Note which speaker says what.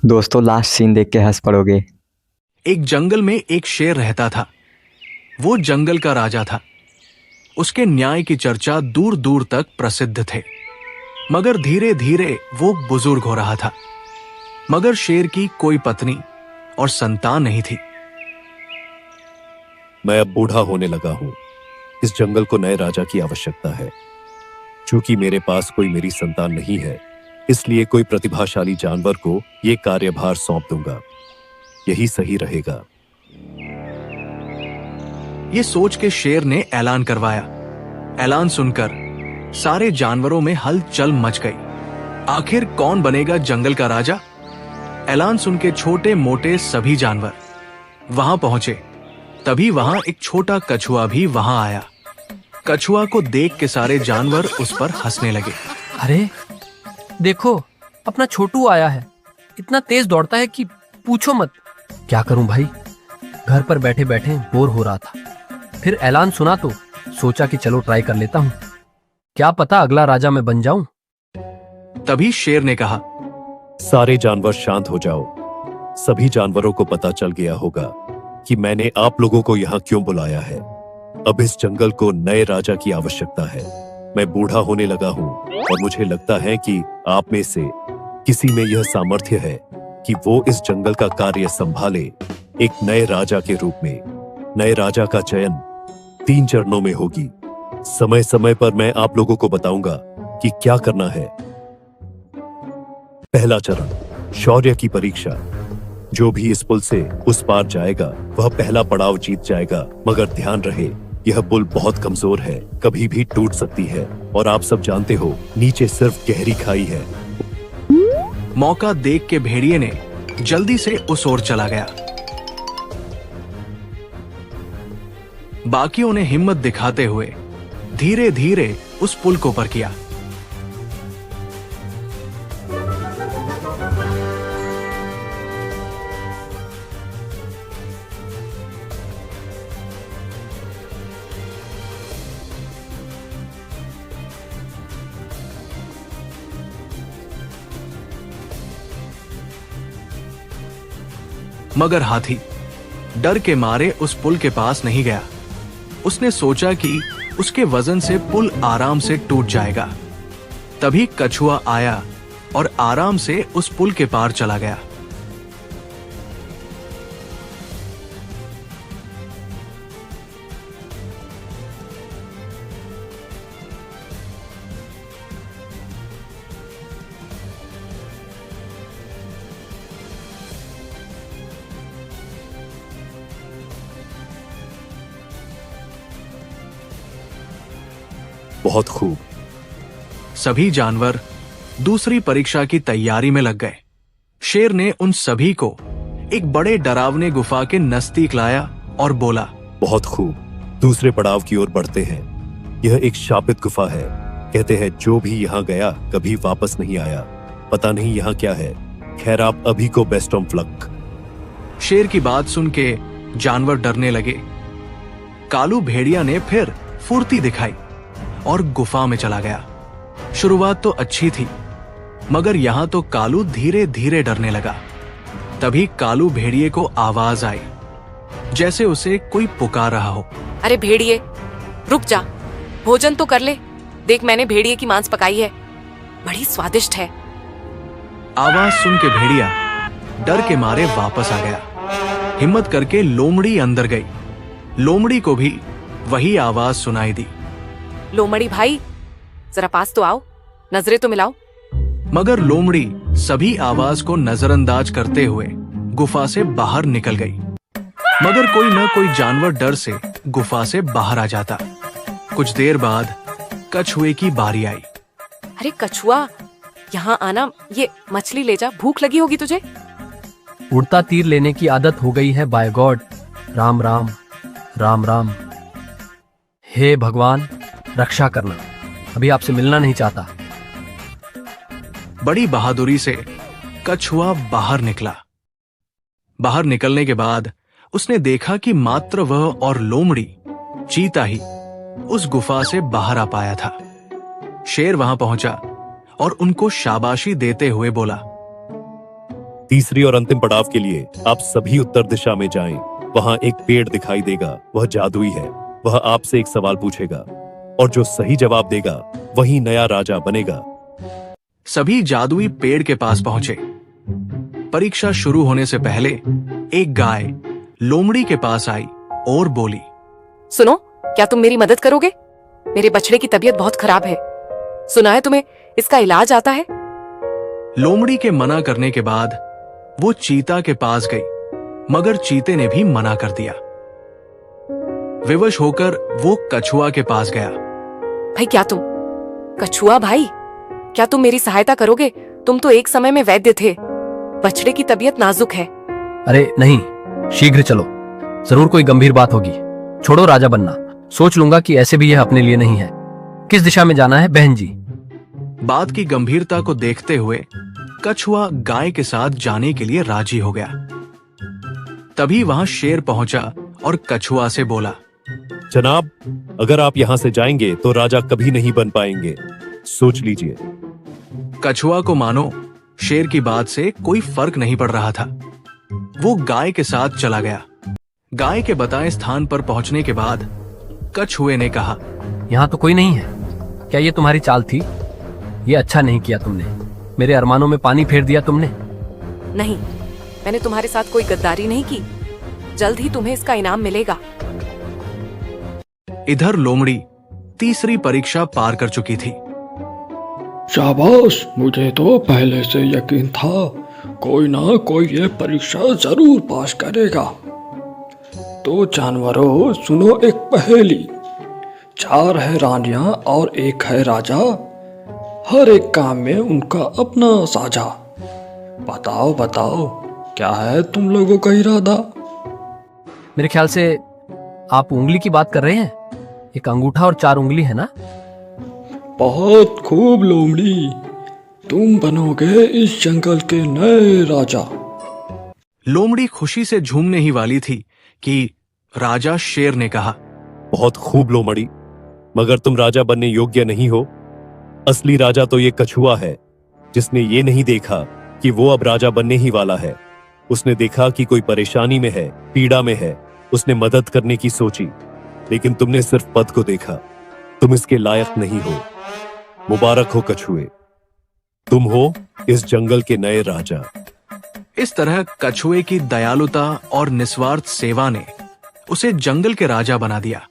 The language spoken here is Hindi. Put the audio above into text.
Speaker 1: दोस्तों लास्ट सीन देख के हंस पड़ोगे।
Speaker 2: एक जंगल में एक शेर रहता था। वो जंगल का राजा था। उसके न्याय की चर्चा दूर दूर तक प्रसिद्ध थे। मगर धीरे धीरे वो बुजुर्ग हो रहा था। मगर शेर की कोई पत्नी और संतान नहीं थी।
Speaker 3: मैं अब बूढ़ा होने लगा हूं। इस जंगल को नए राजा की आवश्यकता है। चूंकि मेरे पास कोई मेरी संतान नहीं है, इसलिए कोई प्रतिभाशाली जानवर को यह कार्यभार सौंप दूंगा। यही सही रहेगा।
Speaker 2: ये सोच के शेर ने ऐलान करवाया। ऐलान सुनकर सारे जानवरों में हलचल मच गई। आखिर कौन बनेगा जंगल का राजा? ऐलान सुन के छोटे मोटे सभी जानवर वहां पहुंचे। तभी वहां एक छोटा कछुआ भी वहां आया। कछुआ को देख के सारे जानवर उस पर हंसने लगे।
Speaker 4: अरे देखो, अपना छोटू आया है। इतना तेज दौड़ता है कि पूछो मत। क्या करूं भाई, घर पर बैठे बैठे बोर हो रहा था। फिर ऐलान सुना तो सोचा कि चलो ट्राई कर लेता हूं। क्या पता अगला राजा मैं बन जाऊं।
Speaker 2: तभी शेर ने कहा,
Speaker 3: सारे जानवर शांत हो जाओ। सभी जानवरों को पता चल गया होगा कि मैंने आप लोगों को यहाँ क्यों बुलाया है। अब इस जंगल को नए राजा की आवश्यकता है। मैं बूढ़ा होने लगा हूँ और मुझे लगता है कि आप में से किसी में यह सामर्थ्य है कि वो इस जंगल का कार्य संभाले। एक नए राजा के रूप में नए राजा का चयन 3 चरणों में होगी। समय समय पर मैं आप लोगों को बताऊंगा कि क्या करना है। पहला चरण, शौर्य की परीक्षा। जो भी इस पुल से उस पार जाएगा वह पहला पड़ाव जीत जाएगा। मगर ध्यान रहे, यह पुल बहुत कमजोर है, कभी भी टूट सकती है। और आप सब जानते हो, नीचे सिर्फ गहरी खाई है।
Speaker 2: मौका देख के भेड़िए ने जल्दी से उस ओर चला गया। बाकियों ने हिम्मत दिखाते हुए धीरे धीरे उस पुल को पार किया। मगर हाथी डर के मारे उस पुल के पास नहीं गया। उसने सोचा कि उसके वजन से पुल आराम से टूट जाएगा। तभी कछुआ आया और आराम से उस पुल के पार चला गया।
Speaker 3: बहुत खूब।
Speaker 2: सभी जानवर दूसरी परीक्षा की तैयारी में लग गए। शेर ने उन सभी को एक बड़े डरावने गुफा के नजदीक लाया और बोला,
Speaker 3: बहुत खूब, दूसरे पड़ाव की ओर बढ़ते हैं। यह एक शापित गुफा है। कहते हैं जो भी यहाँ गया कभी वापस नहीं आया। पता नहीं यहाँ क्या है। खैर, आप अभी को बेस्ट ऑफ लक।
Speaker 2: शेर की बात सुन के जानवर डरने लगे। कालू भेड़िया ने फिर फुर्ती दिखाई और गुफा में चला गया। शुरुआत तो अच्छी थी, मगर यहां तो कालू धीरे धीरे डरने लगा। तभी कालू भेड़िए को आवाज आई, जैसे उसे कोई पुकार रहा हो।
Speaker 5: अरे भेड़िए, रुक जा, भोजन तो कर ले। देख, मैंने भेड़िए की मांस पकाई है, बड़ी स्वादिष्ट है।
Speaker 2: आवाज सुन के भेड़िया डर के मारे वापस आ गया। हिम्मत करके लोमड़ी अंदर गई। लोमड़ी को भी वही आवाज सुनाई दी।
Speaker 5: लोमड़ी भाई, जरा पास तो आओ, नजरें तो मिलाओ।
Speaker 2: मगर लोमड़ी सभी आवाज को नजरअंदाज करते हुए गुफा से बाहर निकल गई। मगर कोई न कोई जानवर डर से गुफा से बाहर आ जाता। कुछ देर बाद कछुए की बारी आई।
Speaker 5: अरे कछुआ, यहाँ आना, ये मछली ले जा, भूख लगी होगी तुझे।
Speaker 4: उड़ता तीर लेने की आदत हो गई है बाय गॉड। राम राम राम राम। हे भगवान, रक्षा करना। अभी आपसे मिलना नहीं चाहता।
Speaker 2: बड़ी बहादुरी से कछुआ बाहर निकला। बाहर निकलने के बाद उसने देखा कि मात्र वह और लोमड़ी, चीता ही उस गुफा से बाहर आ पाया था। शेर वहां पहुंचा और उनको शाबाशी देते हुए बोला,
Speaker 3: तीसरी और अंतिम पड़ाव के लिए आप सभी उत्तर दिशा में जाएं। वहां एक पेड़ दिखाई देगा, वह जादुई है। वह आपसे एक सवाल पूछेगा और जो सही जवाब देगा वही नया राजा बनेगा।
Speaker 2: सभी जादुई पेड़ के पास पहुंचे। परीक्षा शुरू होने से पहले एक गाय लोमड़ी के पास आई और बोली,
Speaker 5: सुनो, क्या तुम मेरी मदद करोगे? मेरे बछड़े की तबीयत बहुत खराब है। सुना है तुम्हें इसका इलाज आता है।
Speaker 2: लोमड़ी के मना करने के बाद वो चीता के पास गई, मगर चीते ने भी मना कर दिया। विवश होकर वो कछुआ के पास गया।
Speaker 5: भाई क्या तुम कछुआ भाई, क्या तुम मेरी सहायता करोगे? तुम तो एक समय में वैद्य थे। बछड़े की तबीयत नाजुक है।
Speaker 4: अरे नहीं, शीघ्र चलो, जरूर कोई गंभीर बात होगी। छोड़ो राजा बनना, सोच लूंगा कि ऐसे भी यह अपने लिए नहीं है। किस दिशा में जाना है बहन जी?
Speaker 2: बात की गंभीरता को देखते हुए कछुआ गाय के साथ जाने के लिए राजी हो गया। तभी वहां शेर पहुंचा और कछुआ से बोला,
Speaker 3: जनाब, अगर आप यहाँ से जाएंगे तो राजा कभी नहीं बन पाएंगे, सोच लीजिए।
Speaker 2: कछुआ को मानो शेर की बात से कोई फर्क नहीं पड़ रहा था। वो गाय के साथ चला गया। गाय के बताए स्थान पर पहुंचने के बाद कछुए ने कहा,
Speaker 4: यहाँ तो कोई नहीं है। क्या ये तुम्हारी चाल थी? ये अच्छा नहीं किया तुमने, मेरे अरमानों में पानी फेर दिया तुमने।
Speaker 5: नहीं, मैंने तुम्हारे साथ कोई गद्दारी नहीं की। जल्द ही तुम्हें इसका इनाम मिलेगा।
Speaker 2: इधर लोमड़ी तीसरी परीक्षा पार कर चुकी थी।
Speaker 6: शाबाश, मुझे तो पहले से यकीन था कोई ना कोई ये परीक्षा जरूर पास करेगा। तो जानवरों, सुनो एक पहेली। 4 है रानियां और 1 है राजा, हर एक काम में उनका अपना साझा। बताओ बताओ, क्या है तुम लोगों का इरादा?
Speaker 4: मेरे ख्याल से आप उंगली की बात कर रहे हैं। एक अंगूठा और 4 उंगली है ना?
Speaker 6: बहुत खूब लोमड़ी, तुम बनोगे इस जंगल के नए राजा।
Speaker 2: लोमड़ी खुशी से झूमने ही वाली थी कि राजा शेर ने कहा,
Speaker 3: बहुत खूब लोमड़ी, मगर तुम राजा बनने योग्य नहीं हो। असली राजा तो ये कछुआ है, जिसने ये नहीं देखा कि वो अब राजा बनने ही वाला है। उसने देखा कि कोई परेशानी में है, पीड़ा में है, उसने मदद करने की सोची, लेकिन तुमने सिर्फ पद को देखा। तुम इसके लायक नहीं हो। मुबारक हो कछुए, तुम हो इस जंगल के नए राजा।
Speaker 2: इस तरह कछुए की दयालुता और निस्वार्थ सेवा ने उसे जंगल के राजा बना दिया।